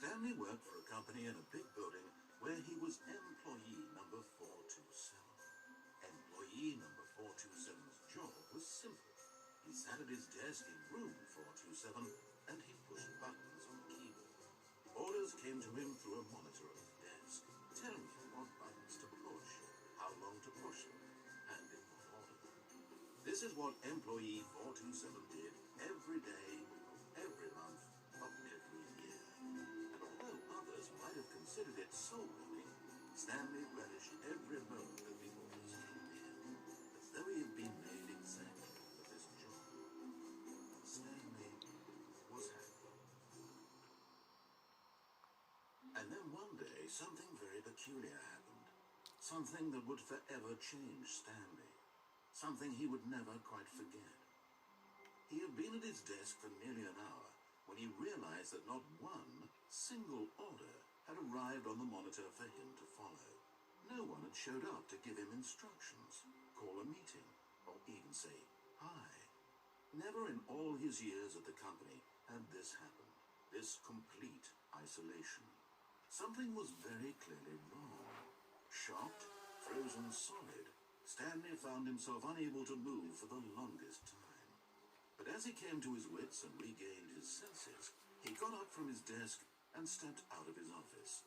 Stanley worked for a company in a big building where he was employee number 427. Employee number 427's job was simple. He sat at his desk in room 427 and he pushed buttons on the keyboard. Orders came to him through a monitor on his desk, telling him what buttons to push, how long to push them, and in what order. This is what employee 427 did every day, every month, of every year. And although others might have considered it soul-burning, Stanley relished every moment that the orders came in, as though he had been made exactly for this job. Stanley was happy. And then one day, something very peculiar happened. Something that would forever change Stanley. Something he would never quite forget. He had been at his desk for nearly an hour when he realized that not one single order had arrived on the monitor for him to follow. No one had showed up to give him instructions, call a meeting, or even say hi. Never in all his years at the company had this happened, this complete isolation. Something was very clearly wrong. Shocked, frozen solid, Stanley found himself unable to move for the longest time. But as he came to his wits and regained his senses, he got up from his desk and stepped out of his office.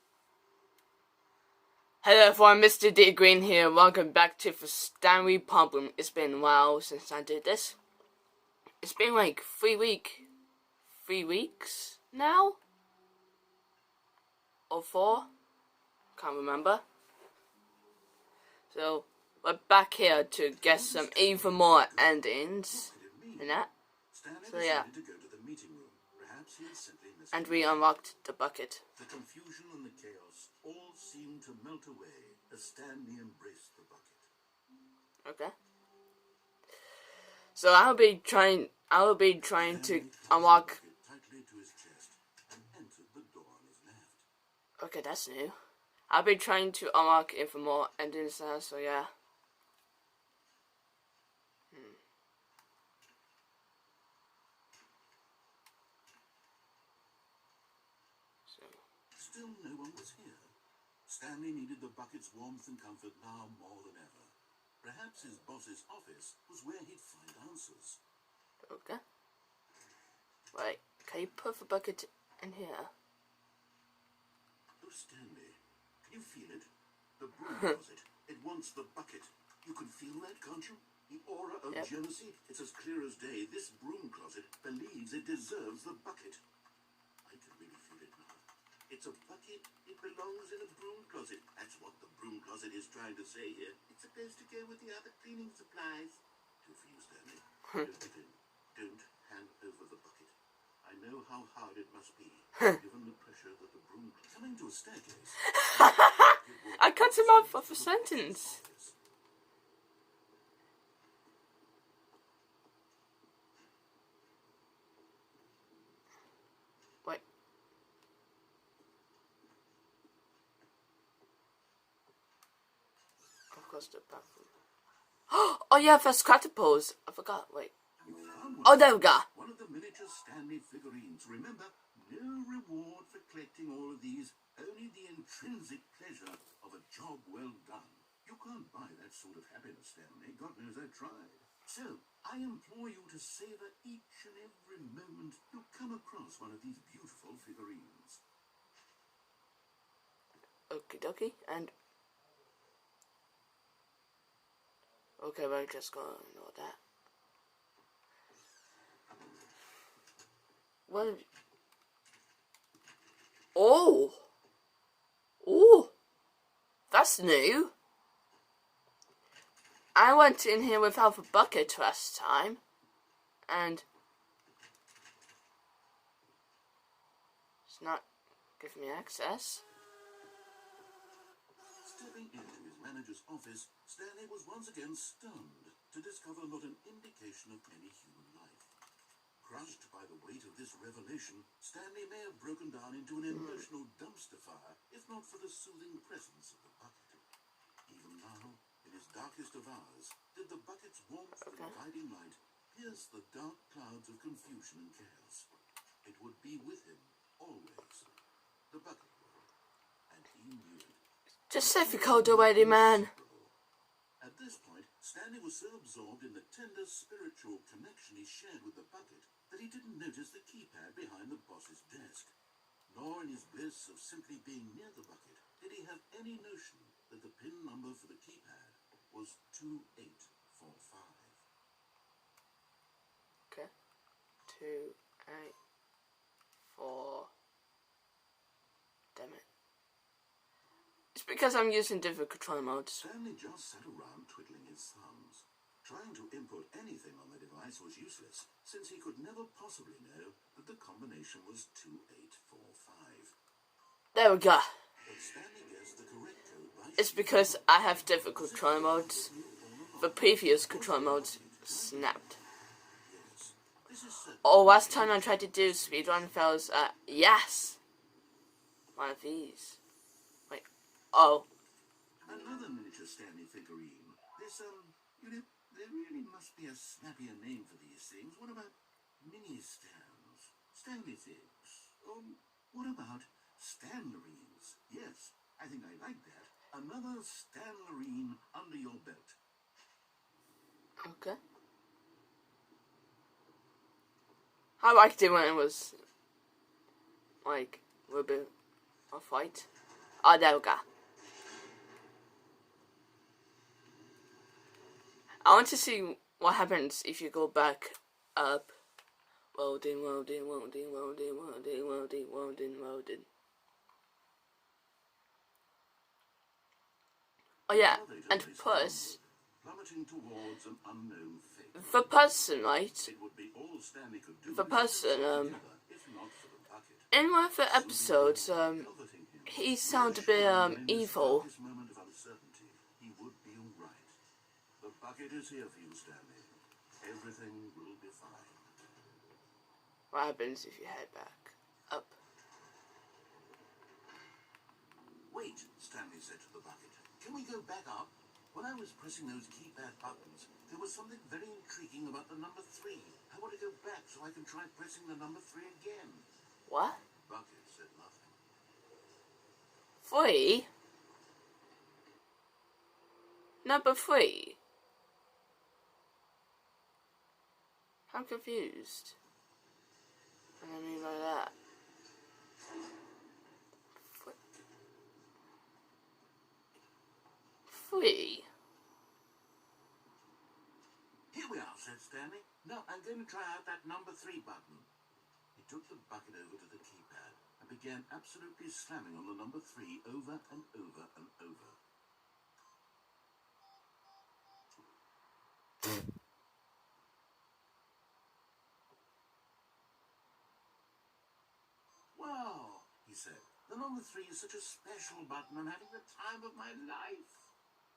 Hello everyone, Mr. D Green here. Welcome back to the Stanley Problem. It's been a while since I did this. It's been like 3 weeks now? Or 4? Can't remember. So, we're back here to get some even more endings in that. So yeah. And we unlocked the bucket. The confusion and the chaos all seemed to melt away as Stanley embraced the bucket. Okay. So I'll be trying to unlock. Tightly to his chest and entered the door on his left. Okay, that's new. I'll be trying to unlock even more endings now, so yeah. Still no one was here. Stanley needed the bucket's warmth and comfort now more than ever. Perhaps his boss's office was where he'd find answers. Okay. Right, can you put the bucket in here? Oh, Stanley, can you feel it? The broom closet. It wants the bucket. You can feel that, can't you? The aura of jealousy. It's as clear as day. This broom closet believes it deserves the bucket. I can really feel it now. It's a bucket. It belongs in a broom closet. That's what the broom closet is trying to say here. It's supposed to go with the other cleaning supplies. Good for you, Stanley. Don't give in. Don't hand over the bucket. I know how hard it must be, given the pressure that the broom coming to a staircase. I cut him off of a sentence. Wait. Of course the bathroom. Oh yeah, there's catapults. I forgot. Wait. Oh, there we go. One of the miniature Stanley figurines. Remember, no reward for collecting all of these, only the intrinsic pleasure of a job well done. You can't buy that sort of happiness, Stanley. God knows I tried. So, I implore you to savor each and every moment you come across one of these beautiful figurines. Okie dokie, and... Okay, we're just gonna ignore that. What? Oh! Oh! That's new. I went in here without a bucket last time. And... it's not giving me access. Stepping into his manager's office, Stanley was once again stunned to discover not an indication of any human life. Crushed by the weight of this revelation, Stanley may have broken down into an emotional dumpster fire, if not for the soothing presence of the bucket. Even now, in his darkest of hours, did the bucket's warmth and guiding light pierce the dark clouds of confusion and chaos. It would be with him, always. Just difficult already, man. At this point, Stanley was so absorbed in the tender spiritual connection he shared with the bucket that he didn't notice the keypad behind the boss's desk. Nor in his bliss of simply being near the bucket did he have any notion that the pin number for the keypad was 2845. Okay. 2, 8, 4. Damn it. It's because I'm using different control modes. Stanley just sat around twiddling his thumbs. Trying to input anything on the device was useless, since he could never possibly know that the combination was 2845. There we go. But Stanley guessed the correct code by It's because I have different control modes. The previous control modes snapped. Yes, this is certain. Oh, last time I tried to do speedrun fails. Yes! One of these. Wait. Oh. Another miniature Stanley figurine. This, there really must be a snappier name for these things. What about mini Stans? Stanley things? What about Stanlerines? Yes, I think I like that. Another Stanlerine under your belt. Okay. I liked it when it was like a little bit of a fight. Oh, there we go. I want to see what happens if you go back up. Welding. Oh yeah, and plus, Plummeting towards an unknown fate. the person, right? It would be all Stanley could do. The person, if not for the bucket. in one of the episodes, Coveting him. he sounded a bit, evil. This moment of uncertainty, he would be all right. The bucket is here for you, Stanley. Everything will be fine. What happens if you head back up? Wait, Stanley said to the bucket. Can we go back up? When I was pressing those keypad buttons, there was something very intriguing about the number 3. I want to go back so I can try pressing the number 3 again. What? Bucket said nothing. 3? Number 3? I'm confused. What do I mean by that? 3? Here we are, said Stanley. Now I'm going to try out that number 3 button. He took the bucket over to the keypad and began absolutely slamming on the number 3 over and over and over. Wow, he said. The number 3 is such a special button. I'm having the time of my life.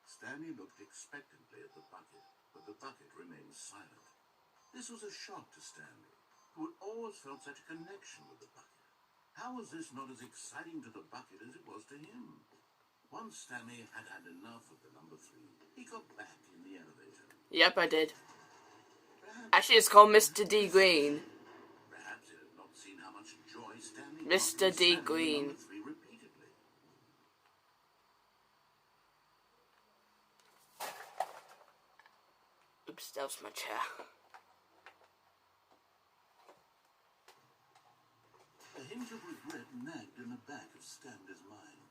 Stanley looked expectantly at the bucket, but the bucket remained silent. This was a shock to Stanley, who had always felt such a connection with the bucket. How was this not as exciting to the bucket as it was to him? Once Stanley had had enough of the number 3, he got back in the elevator. Yep, I did. Perhaps, Actually, it's called Mr. D. Green. perhaps it had not seen how much joy Stanley Mr. got in D. slamming Green. number 3 repeatedly. Oops, that was my chair. A hint of regret nagged in the back of Stanley's mind.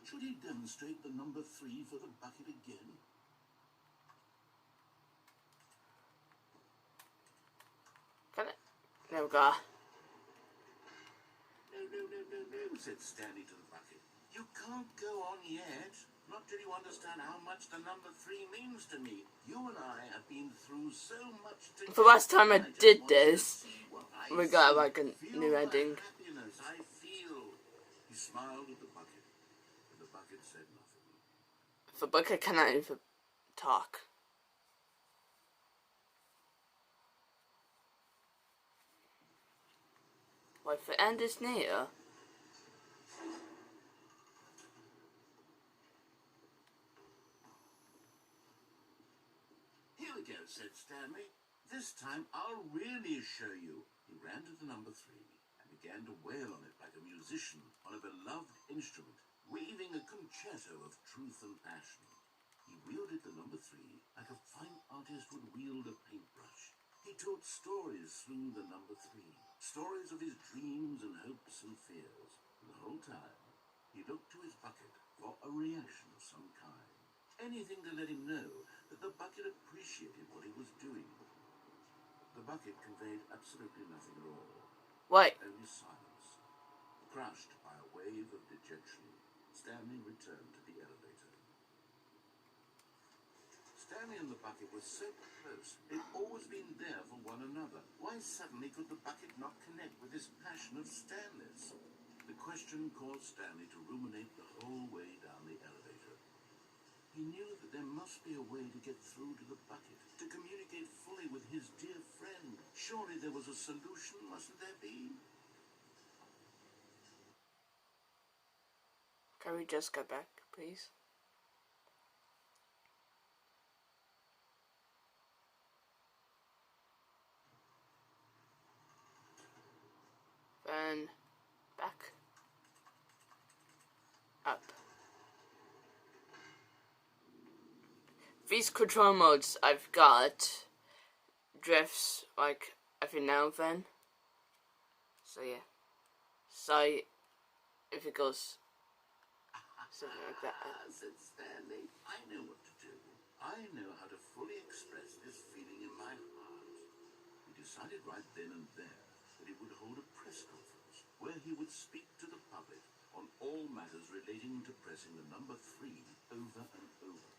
Should he demonstrate the number 3 for the bucket again? Got it? There we go. No, said Stanley to the bucket. You can't go on yet. Not till you understand how much the number 3 means to me. You and I have been through so much together. The last time I just did want you to this, see what I we got see. like a Feel new the ending. happiness I feel. He smiled at the bucket, but the bucket said nothing. The book I cannot even talk. Well, if the end is near, Here we go, said Stanley. This time I'll really show you. He ran to the number 3 and began to wail on it like a musician on a beloved instrument, weaving a concerto of truth and passion. He wielded the number 3 like a fine artist would wield a paintbrush. He told stories through the number 3, stories of his dreams and hopes and fears. And the whole time, he looked to his bucket for a reaction of some kind. Anything to let him know that the bucket appreciated what he was doing. The bucket conveyed absolutely nothing at all. What? Only silence. Crushed by a wave of dejection, Stanley returned to the elevator. Stanley and the bucket were so close. They'd always been there for one another. Why suddenly could the bucket not connect with this passion of Stanley's? The question caused Stanley to ruminate the whole way down the elevator. He knew that there must be a way to get through to the bucket, to communicate fully with his dear friend. Surely there was a solution, mustn't there be? Can we just go back, please? Then back. Up. These control modes I've got drifts like every now and then. So yeah. So if it goes something like that. Said Stanley, I know what to do. I know how to fully express this feeling in my heart. He decided right then and there that he would hold a press conference where he would speak to the public on all matters relating to pressing the number 3 over and over.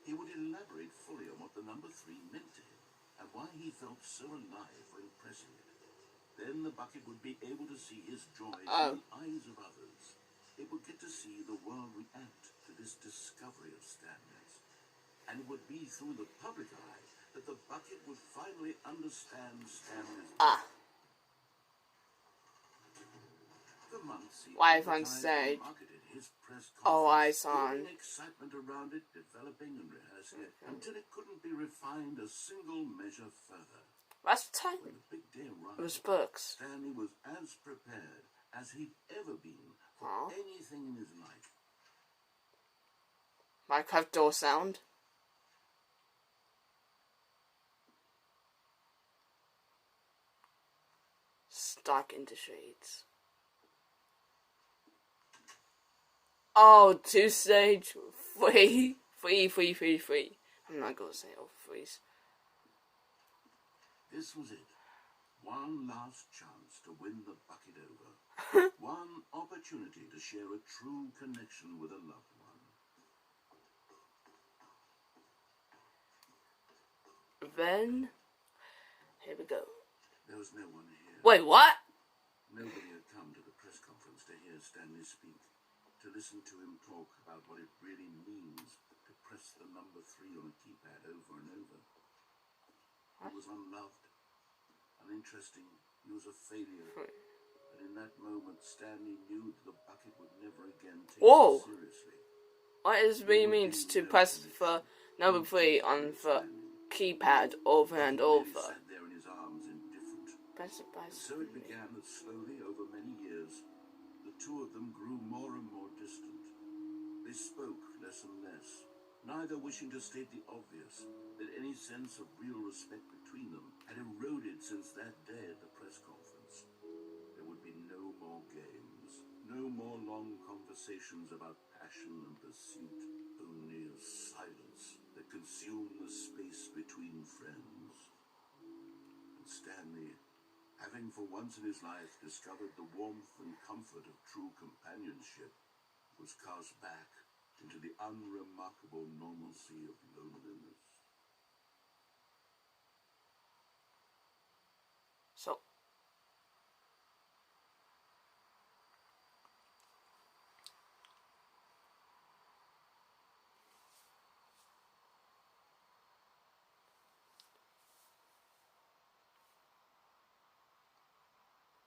He would elaborate fully on what the number 3 meant to him and why he felt so alive when pressing it. Then the bucket would be able to see his joy in the eyes of others. It would get to see the world react to this discovery of Stanley's. And it would be through the public eye that the bucket would finally understand Stanley's. For months he marketed his press conference, building excitement around it, developing and rehearsing it, until it couldn't be refined a single measure further. Last time When the big day arrived, it was books. Stanley was as prepared as he'd ever been for anything in his life. Minecraft door sound. Stuck into shades. Oh, 2 stage 3. 3. I'm not gonna say all 3s. This was it. One last chance to win the bucket over. One opportunity to share a true connection with a loved one. Then, here we go. There was no one here. Wait, what? Nobody had come to the press conference to hear Stanley speak, to listen to him talk about what it really means to press the number 3 on a keypad over and over. He was unloved, uninteresting, he was a failure. And in that moment, Stanley knew that the bucket would never again take him seriously. What does it really means to press the number 3 on the keypad over and over? He sat there in his arms, indifferent. And so it began that slowly, over many years, the two of them grew more and more distant. They spoke less and less, neither wishing to state the obvious, that any sense of real respect between them had eroded since that day at the press conference. There would be no more games, no more long conversations about passion and pursuit, only a silence that consumed the space between friends. And Stanley, having for once in his life discovered the warmth and comfort of true companionship, was cast back into the unremarkable normalcy of loneliness. So,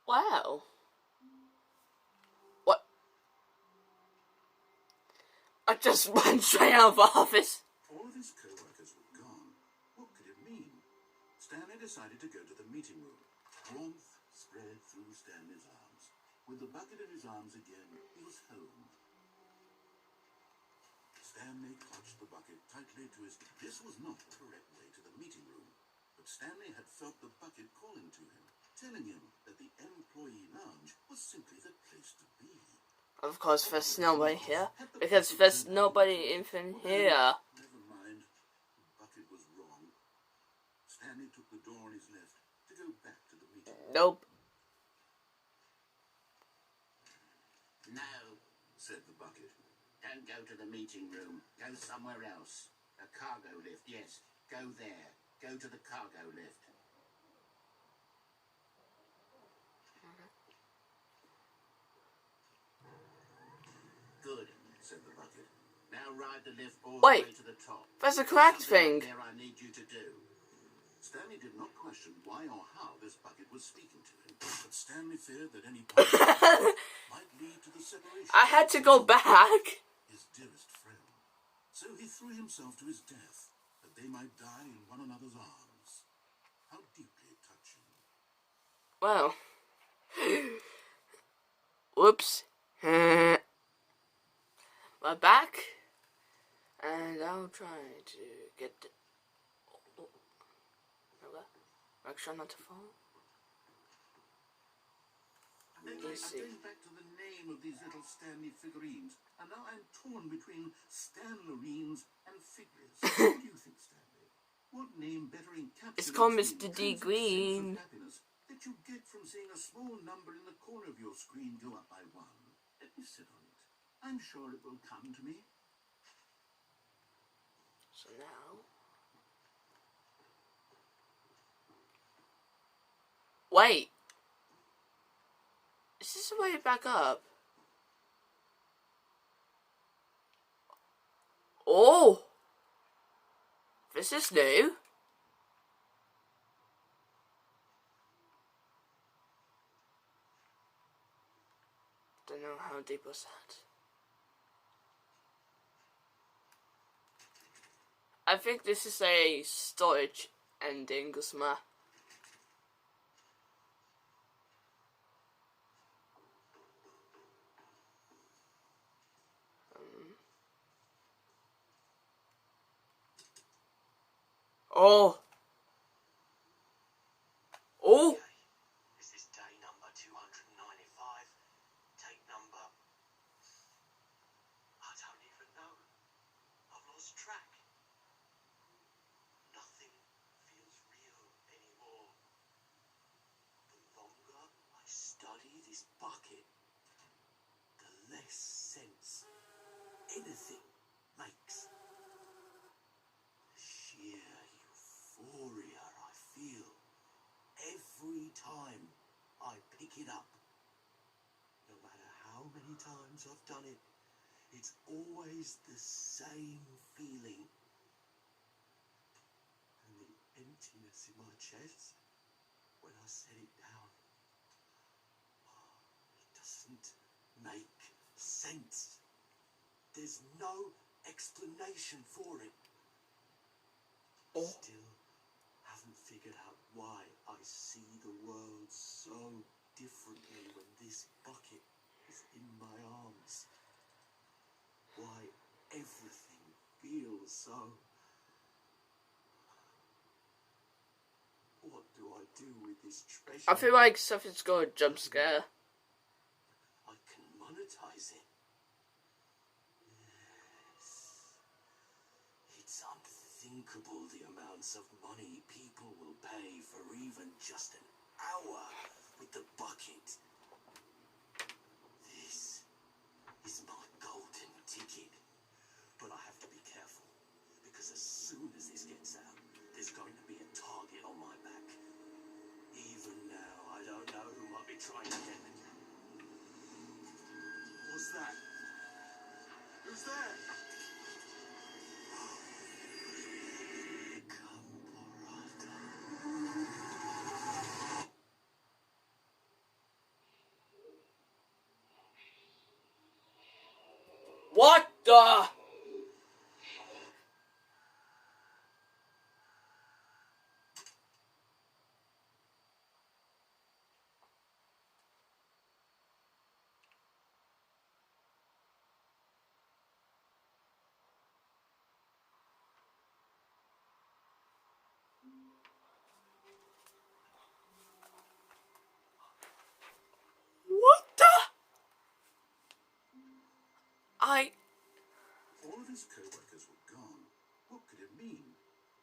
wow. What? I just went straight out of the office. All of his co-workers were gone. What could it mean? Stanley decided to go to the meeting room. Warmth spread through Stanley's arms. With the bucket in his arms again, he was home. Stanley clutched the bucket tightly to his... This was not the correct way to the meeting room, but Stanley had felt the bucket calling to him, telling him that the employee lounge was simply the place to be. Of course, there's nobody here, because there's nobody even here. Never mind. The bucket was wrong. Stanley took the door on his left to go back to the meeting room. Nope. No, said the bucket. Don't go to the meeting room. Go somewhere else. A cargo lift, yes. Go there. Go to the cargo lift. Good, said the bucket. Now ride the lift all the way to the top. That's the correct thing. There I need you to do. Stanley did not question why or how this bucket was speaking to him, but Stanley feared that any punishment might lead to the separation. I had to go back. His dearest friend. So he threw himself to his death, that they might die in one another's arms. How deeply touching. Well. Whoops. We're back. And I'll try to get the... Make sure not to fall. I'm going back to the name of these little Stanley figurines, and now I'm torn between Stanlerines and Figures. What do you think, Stanley? What name better encapsulates It's called the Mr. D. intrinsic Green. sense of happiness that you get from seeing a small number in the corner of your screen go up by one? Let me sit on it. I'm sure it will come to me. So now... Wait. Is this the way back up? Oh! This is new. Don't know how deep was that. I think this is a storage ending, Guzma. Oh. Oh. Is this day number 295? Take number... I don't even know. I've lost track. Nothing feels real anymore. The longer I study this bucket, the less sense anything makes. The sheer euphoria I feel every time I pick it up. No matter how many times I've done it, it's always the same feeling. And the emptiness in my chest when I set it down. It doesn't make sense. There's no explanation for it. Still haven't figured out why I see the world so differently when this bucket is in my arms. Why everything feels so... What do I do with this treasure? I feel like something's going to jump scare. I can monetize it. Yes. It's unthinkable the amounts of money people will pay for even just an hour with the bucket. This is my golden ticket. But I have to be careful, because as soon as this gets out, there's going to be a target on my back. Even now, I don't know who might be trying to get me. What's that? Who's there? What the? All of his co-workers were gone. What could it mean?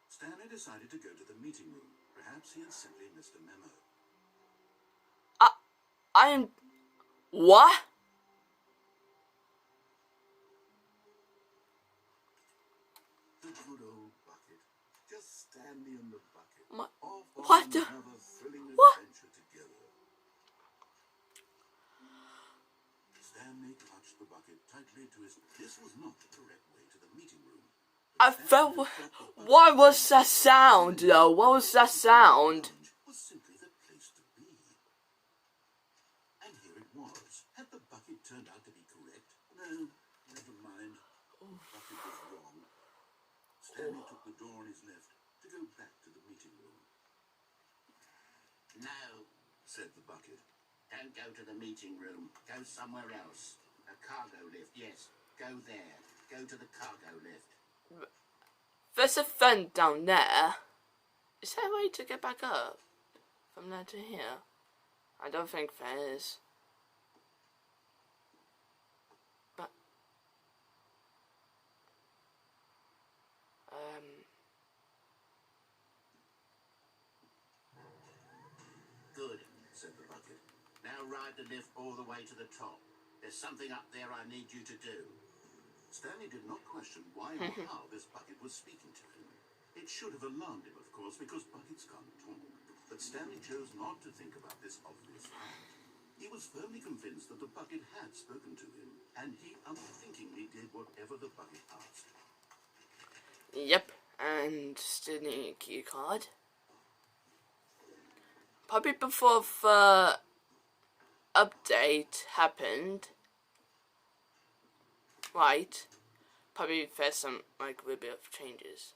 Stanley decided to go to the meeting room. Perhaps he had simply missed a memo. What? The good old bucket. Just Stanley and the bucket. Off What on the? another thrilling What? adventure together. Stanley clutched the bucket tightly to his... This was not the correct way to the meeting room. I felt. What was that sound, though? What was that sound? Was simply the place to be. And here it was. Had the bucket turned out to be correct? No, never mind. The bucket was wrong. Stanley took the door on his left to go back to the meeting room. No, said the bucket. Don't go to the meeting room. Go somewhere else. A cargo lift, yes. Go there. Go to the cargo lift. There's a vent down there. Is there a way to get back up from there to here? I don't think there is. But Good, said the bucket. Now ride the lift all the way to the top. There's something up there I need you to do. Stanley did not question why or how this bucket was speaking to him. It should have alarmed him, of course, because buckets can't talk. But Stanley chose not to think about this obvious fact. He was firmly convinced that the bucket had spoken to him, and he unthinkingly did whatever the bucket asked. Yep, and still need a key card. Probably before the update happened. Right. Probably there's some like a bit of changes.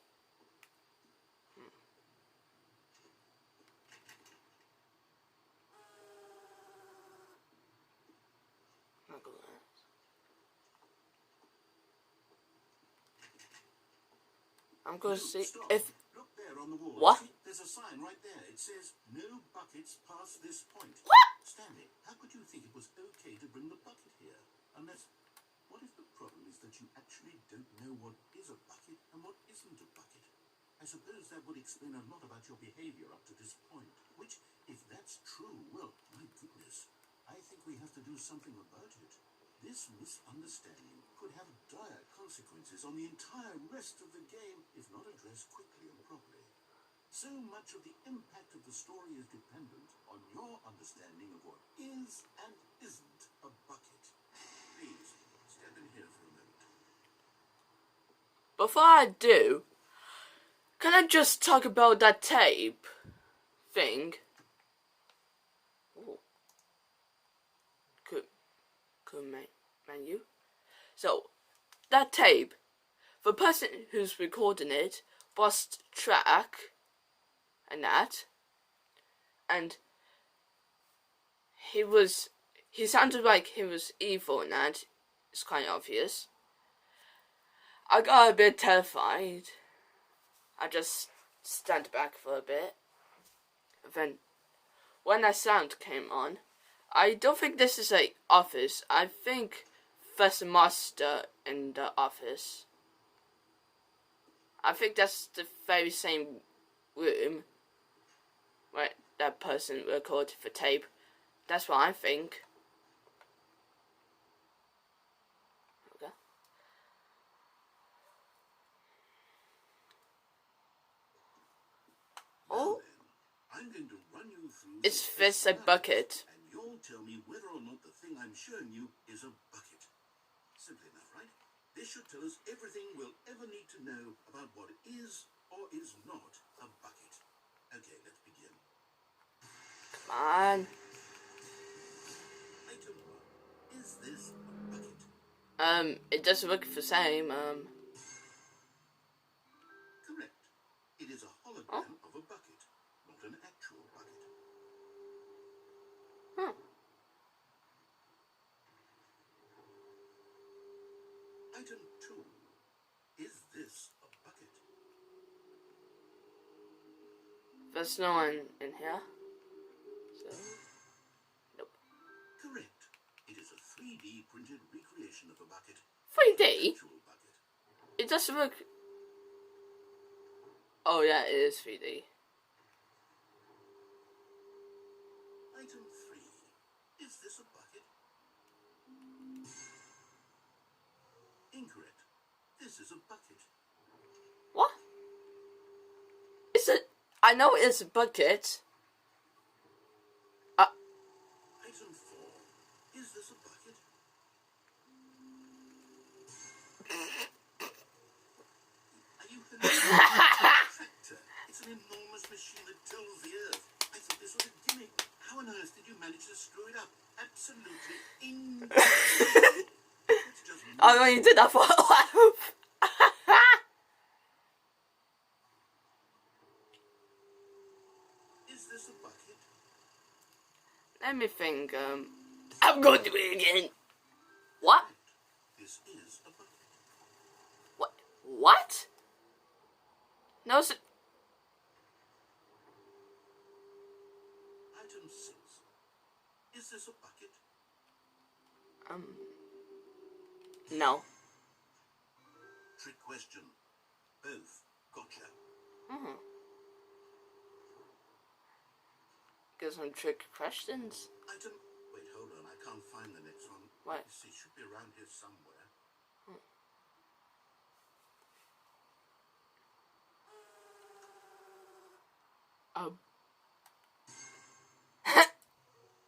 I'm gonna see Stop. if Look there on the wall. What? See, there's a sign right there. It says, no buckets past this point. What? Stanley, how could you think it was okay to bring the bucket here? Unless, what if the problem is that you actually don't know what is a bucket and what isn't a bucket? I suppose that would explain a lot about your behavior up to this point. Which, if that's true, well, my goodness, I think we have to do something about it. This misunderstanding could have dire consequences on the entire rest of the game if not addressed quickly and properly. So much of the impact of the story is dependent on your understanding of what is and isn't a bucket. Please, step in here for a moment. before I do, can I just talk about that tape thing? Ooh. Could menu. So that tape, the person who's recording it lost track and that, and he sounded like he was evil and that. It's quite obvious. I got a bit terrified. I just stand back for a bit. Then when that sound came on, I don't think this is a office. I think there's a master in the office. I think that's the very same room where that person recorded the tape. That's what I think. Okay. Oh, I'm going to run you through it's some this a bucket. and you'll tell me whether or not the thing I'm showing you is a bucket. Simple enough, right? This should tell us everything we'll ever need to know about what is or is not a bucket. Okay, let's begin. Come on. Item 1. Is this a bucket? It doesn't look the same. Correct. It is a hologram of a bucket, not an actual bucket. Item 2. Is this a bucket? There's no one in here. So, nope. Correct. It is a 3D printed recreation of a bucket. 3D? Actual bucket. It doesn't look... Oh yeah, it is 3D. Item 3. Is this a bucket? Incorrect. This is a bucket. What? Is it... I know it's a bucket. Item 4. Is this a bucket? Are you tractor? It's an enormous machine that tills the earth. I thought this was a gimmick. How on earth did you manage to screw it up? Absolutely incredible. It's just I know you did that for a while. Is this a bucket? Let me think, I'm going to do it again. What? This is a bucket. What? What? No, it's... Item 6. Is this a bucket? No. Trick question. Both. Gotcha. Get some trick questions. Item... Wait, hold on. I can't find the next one. What? Let me see. Should be around here somewhere.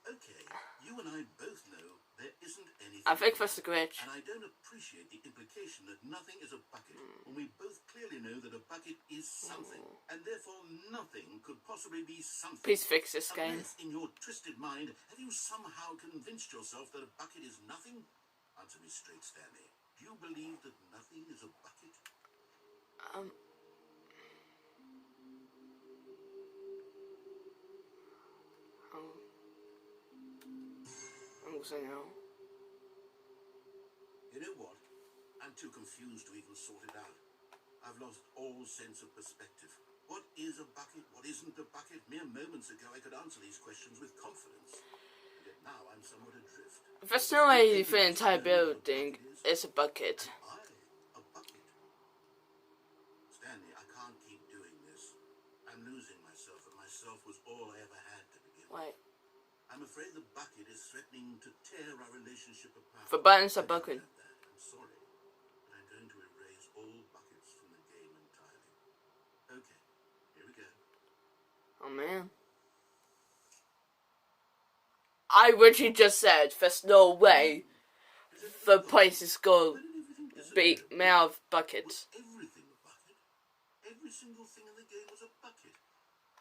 Okay, you and I both know there isn't anything. I think that's a glitch. And I don't appreciate the implication that nothing is a bucket when we both clearly know that a bucket is something, and therefore nothing could possibly be something. Please fix this game. Unless, in your twisted mind, have you somehow convinced yourself that a bucket is nothing? Answer me straight, Stanley. Do you believe that nothing is a bucket? I'm saying no. You know what? I'm too confused to even sort it out. I've lost all sense of perspective. What is a bucket? What isn't a bucket? Mere moments ago I could answer these questions with confidence. And yet now I'm somewhat adrift. There's no way the entire building is a bucket. A bucket. Stanley, I can't keep doing this. I'm losing myself, and myself was all I ever had to begin with. Wait. I'm afraid the bucket is threatening to tear our relationship apart. The buttons are I broken. don't know that. I'm sorry, but I'm going to erase all buckets from the game entirely. Okay, here we go. Oh man. I literally just said there's no way the place is going to be made out of buckets. Was everything a bucket? Every single thing in the game was a bucket.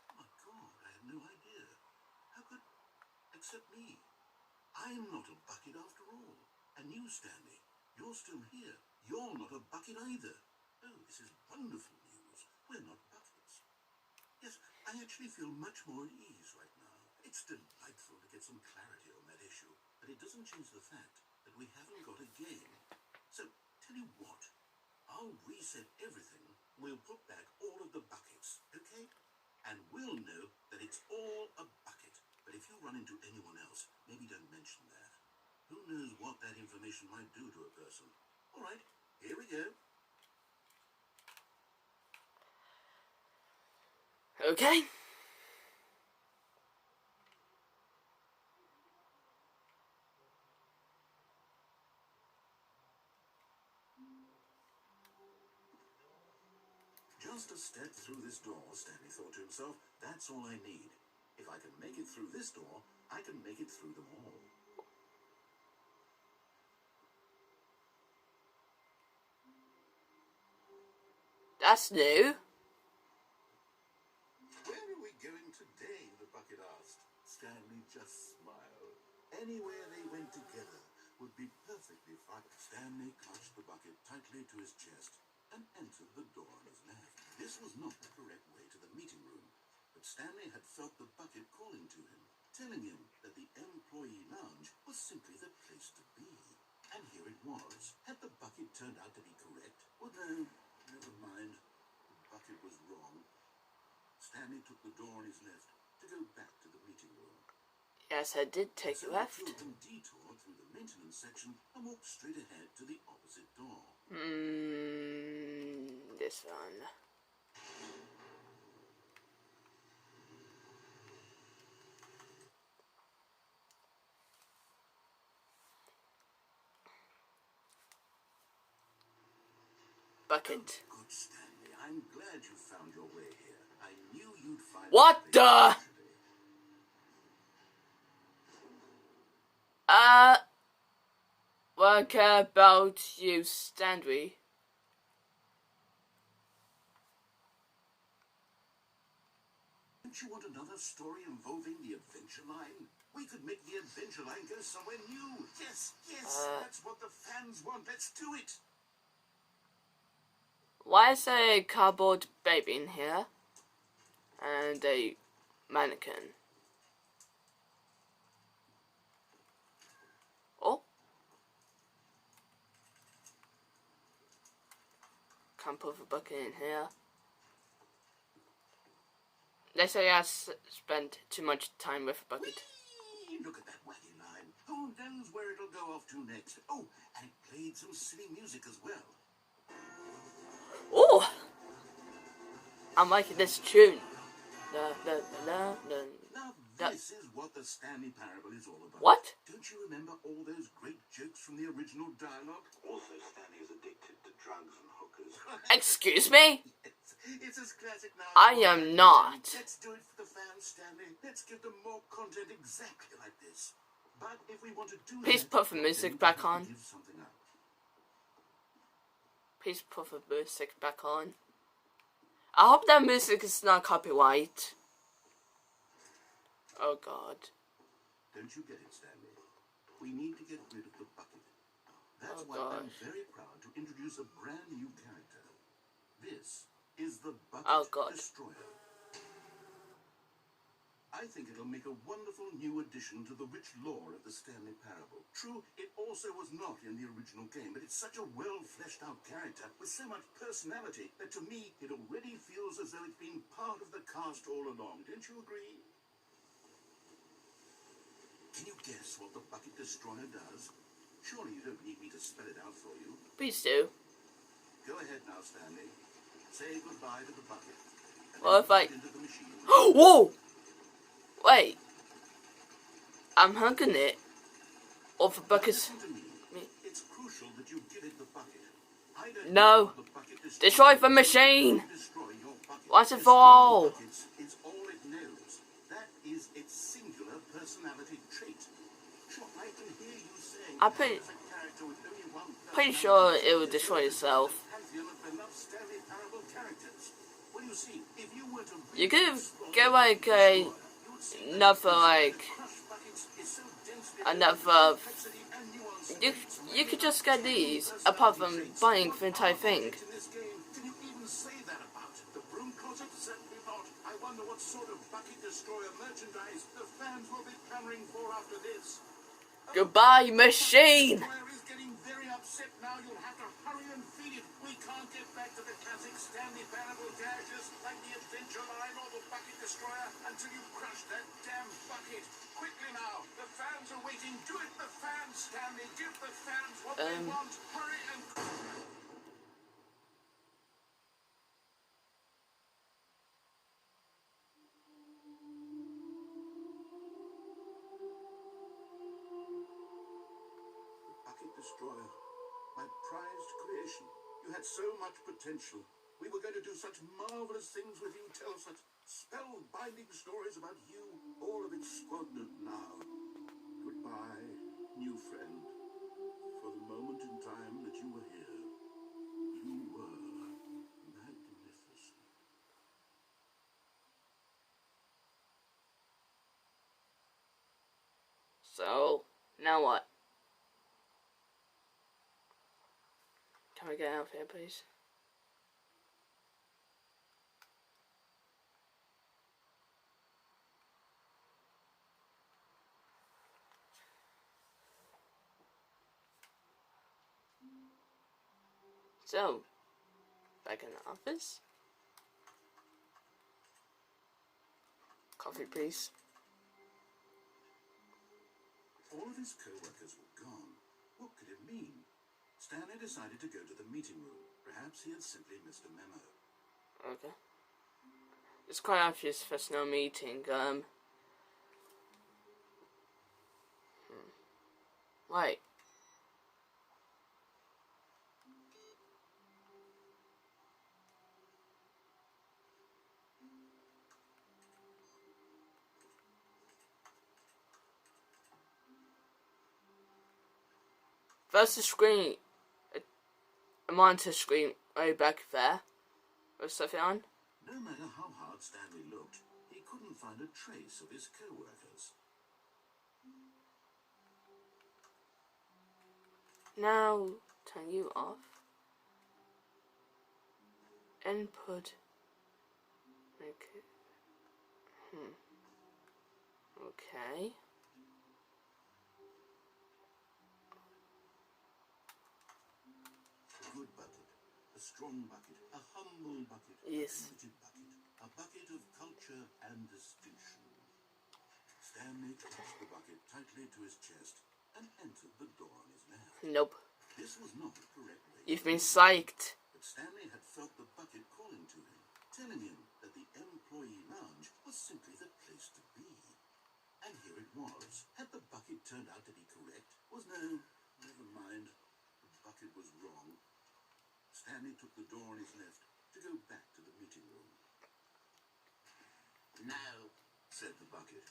Oh my God, I had no idea. How could... Except me. I'm not a bucket after all. And you, Stanley, you're still here. You're not a bucket either. Oh, this is wonderful news. We're not buckets. Yes, I actually feel much more at ease right now. It's delightful to get some clarity on that issue, but it doesn't change the fact that we haven't got a game. So, tell you what, I'll reset everything. We'll put back all of the buckets, okay? And we'll know that it's all a bucket. But if you run into anyone else, maybe don't mention that. Who knows what that information might do to a person? All right, here we go. Okay. Just a step through this door, Stanley thought to himself. That's all I need. If I can make it through this door, I can make it through them all. That's new. Where are we going today? The bucket asked. Stanley just smiled. Anywhere they went together would be perfectly fine. Stanley clutched the bucket tightly to his chest and entered the door on his left. This was not the correct way to the meeting room, but Stanley had felt the bucket calling to him, telling him that the employee lounge was simply the place to be. And here it was. Had the bucket turned out to be correct? Well, no, never mind. The bucket was wrong. Stanley took the door on his left to go back to the meeting room. Yes, I did take So left. the two of them detour through the maintenance section and walk straight ahead to the opposite door. This one. Bucket. Good, Stanley. I'm glad you found your way here. I knew you'd find What it the? eventually. What about you, Stanley? Don't you want another story involving the adventure line? We could make the adventure line go somewhere new. Yes, that's what the fans want. Let's do it. Why is there a cardboard baby in here? And a mannequin. Oh. Can't put a bucket in here. They say I spent too much time with a bucket. Whee! Look at that wacky line. Who knows where it'll go off to next? Oh, and it played some silly music as well. Oh! I'm liking this tune. Now, this is what the Stanley Parable is all about. What? Don't you remember all those great jokes from the original dialogue? Also, Stanley is addicted to drugs and hookers. Excuse me? It's as classic now. I am not. Let's do it for the fans, Stanley. Let's give them more content exactly like this. But if we want to do Please that, put the music back on. give something up. Please put the music back on. I hope that music is not copyright. Oh god. Don't you get it, Stanley? We need to get rid of the bucket. That's why I'm very proud to introduce a brand new character. This is the Bucket Destroyer. I think it'll make a wonderful new addition to the rich lore of the Stanley Parable. True, it also was not in the original game, but it's such a well-fleshed-out character with so much personality that to me, it already feels as though it's been part of the cast all along. Don't you agree? Can you guess what the Bucket Destroyer does? Surely you don't need me to spell it out for you. Please do. Go ahead now, Stanley. Say goodbye to the bucket. Well, if I... Into the machine. Whoa! Wait. I'm hugging it. Or the bucket's... It's crucial that you give it the bucket. I don't No. The bucket Destroy the machine! destroy your bucket. Once and for all! It's all it knows. That is its singular personality trait. Sure, I can hear you saying I'm pretty sure it will destroy itself. You could get like another you could just get these apart from buying the entire thing. I wonder what sort of bucket destroyer merchandise the fans will be clamoring for after this. Goodbye, machine! The destroyer is getting very upset now. You'll have to hurry and feed it. We can't get back to the classic Stanley Parable dashes like the adventure line or the bucket destroyer until you crush that damn bucket. Quickly now, the fans are waiting. Do it, the fans, Stanley. Give the fans what they want. Hurry and... Destroyer, my prized creation. You had so much potential. We were going to do such marvelous things with you. Tell us such spellbinding stories about you. All of it squandered now. Goodbye, new friend. For the moment in time that you were here, you were magnificent. So, now what? Can we get out of here, please? So, back in the office. Coffee, please. All of his co-workers were gone. What could it mean? Stanley decided to go to the meeting room. Perhaps he had simply missed a memo. Okay. It's quite obvious there's no meeting. Wait. There's a screen, a monitor screen way back there with something on. No matter how hard Stanley looked, he couldn't find a trace of his co-workers. Now, turn you off. Input. Okay. Okay. A good bucket, a strong bucket, a humble bucket, Yes. a committed bucket, a bucket of culture and distinction. Stanley clutched the bucket tightly to his chest and entered the door on his left. Nope. This was not the correct way. You've been psyched. But Stanley had felt the bucket calling to him, telling him that the employee lounge was simply the place to be. And here it was. Had the bucket turned out to be correct? Never mind. The bucket was wrong. Stanley took the door on his left to go back to the meeting room. No, Said the bucket.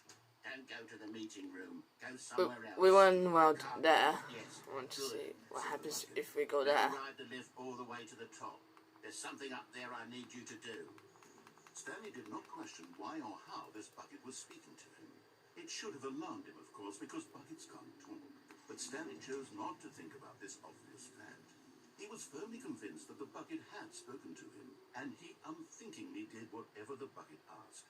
don't go to the meeting room. Go somewhere else. We went well there. Yes. I want to Good. see what said the happens bucket. if we go Let there. me ride the lift all the way to the top. There's something up there I need you to do. Stanley did not question why or how this bucket was speaking to him. It should have alarmed him, of course, because buckets can't talk. But Stanley chose not to think about this obvious fact. He was firmly convinced that the bucket had spoken to him, and he unthinkingly did whatever the bucket asked.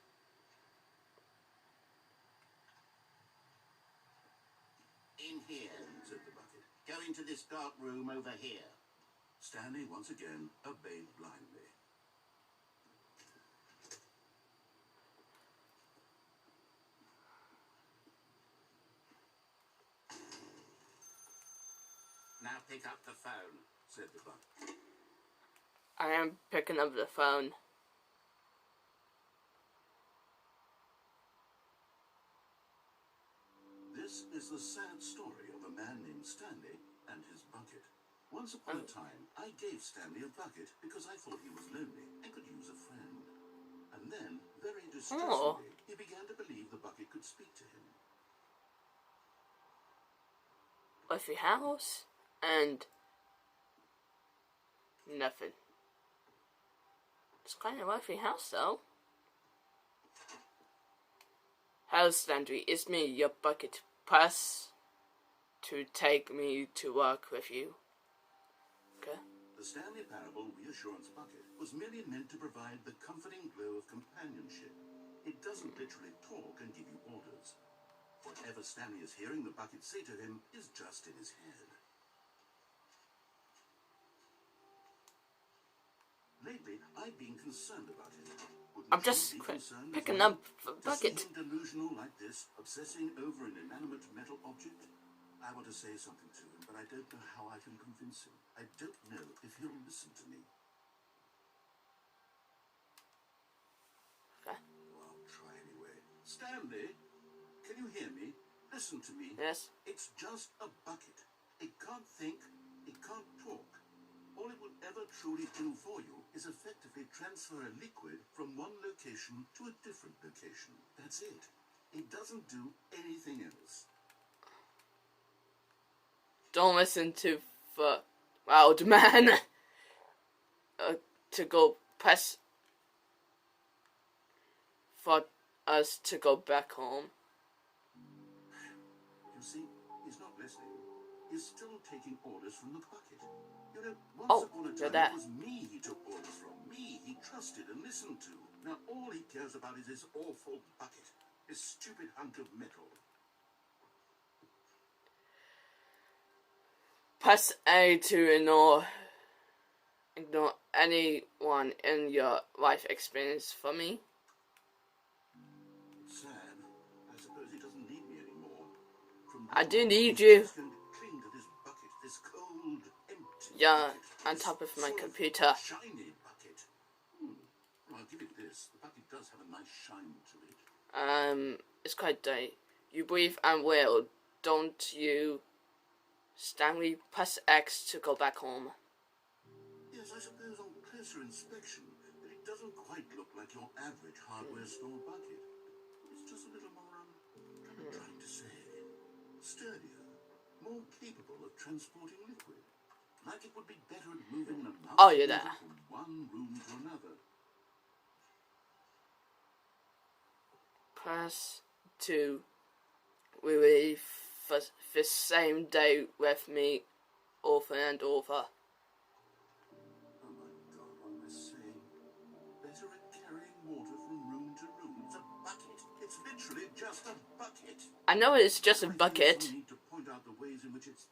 In here. Said the bucket. Go into this dark room over here. Stanley once again obeyed blindly. Now pick up the phone. Said the bucket. I am picking up the phone. This is the sad story of a man named Stanley and his bucket. Once upon a time, I gave Stanley a bucket because I thought he was lonely and could use a friend. And then, very distressingly, he began to believe the bucket could speak to him. Wealthy house and nothing. It's kind of wealthy house though. Hello Stanley, it's me, your bucket. Press to take me to work with you. Okay. The Stanley Parable Reassurance Bucket was merely meant to provide the comforting glow of companionship. It doesn't literally talk and give you orders. Whatever Stanley is hearing the bucket say to him is just in his head. Lately, I've been concerned about him. Wouldn't I'm you just be concerned as picking well? up the To see bucket. him delusional like this, obsessing over an inanimate metal object? I want to say something to him, but I don't know how I can convince him. I don't know if he'll listen to me. Okay. Well, I'll try anyway. Stanley, can you hear me? Listen to me. Yes. It's just a bucket. It can't think, it can't talk. All it will ever truly do for you is effectively transfer a liquid from one location to a different location. That's it. It doesn't do anything else. Don't listen to the loud man. To go press for us to go back home. You see, he's not listening. He's still taking orders from the bucket. You know, once Oh, upon a you're time there. it was me he took orders from. Me he trusted and listened to. Now all he cares about is his awful bucket. His stupid hunk of metal. Press A to ignore anyone in your life experience for me. It's sad. I suppose he doesn't need me anymore. From I do need He's you. just going to cling to this bucket, this cold, empty Yeah, bucket, on this top of my sort computer. shiny bucket. Well, I'll give it this. The bucket does have a nice shine to it. It's quite dirty. You breathe and will, don't you? Stanley, press X to go back home. Yes, I suppose on closer inspection that it doesn't quite look like your average hardware store bucket. It's just a little more, what am I trying to say? Sturdier, more capable of transporting liquid. Like it would be better at moving an amount Oh, of you're liquid there. from one room to another. Press 2. We leave for the same day with me over and over. Oh my God, what am I saying? Better at carrying water from room to room. It's a bucket. It's literally just a bucket. I know it's just a I feel bucket. so need to point out the ways in which it's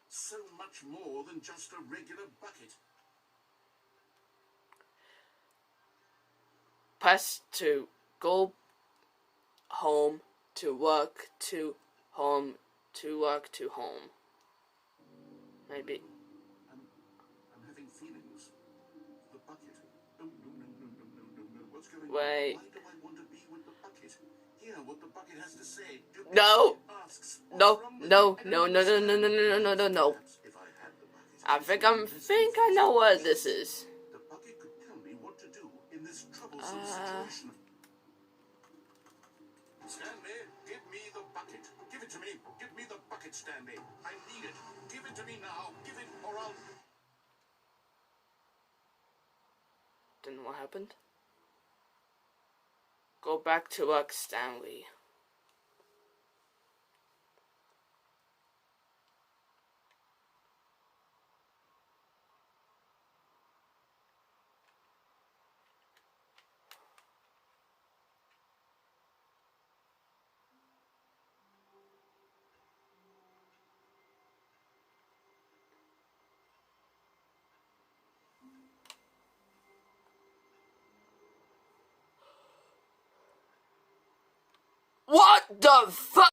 so much more than just a regular bucket. Press 2. Go home to work to home to work to home. Maybe. I'm having feelings. The bucket. No. What's going on? Wait. Why do I want to be with the bucket? Hear what the bucket has to say. No. Asks, No. what's wrong with No. me? I No. don't No. No. No. No. understand. No. No. No. No. Perhaps if I had the bucket, I think I know what this is. the bucket could tell me what to do in this troublesome situation. Stanley, give me the bucket. Give it to me. Give me the bucket, Stanley. I need it. Give it to me now. Give it or I'll... Don't know what happened. Go back to work, Stanley. What the fuck?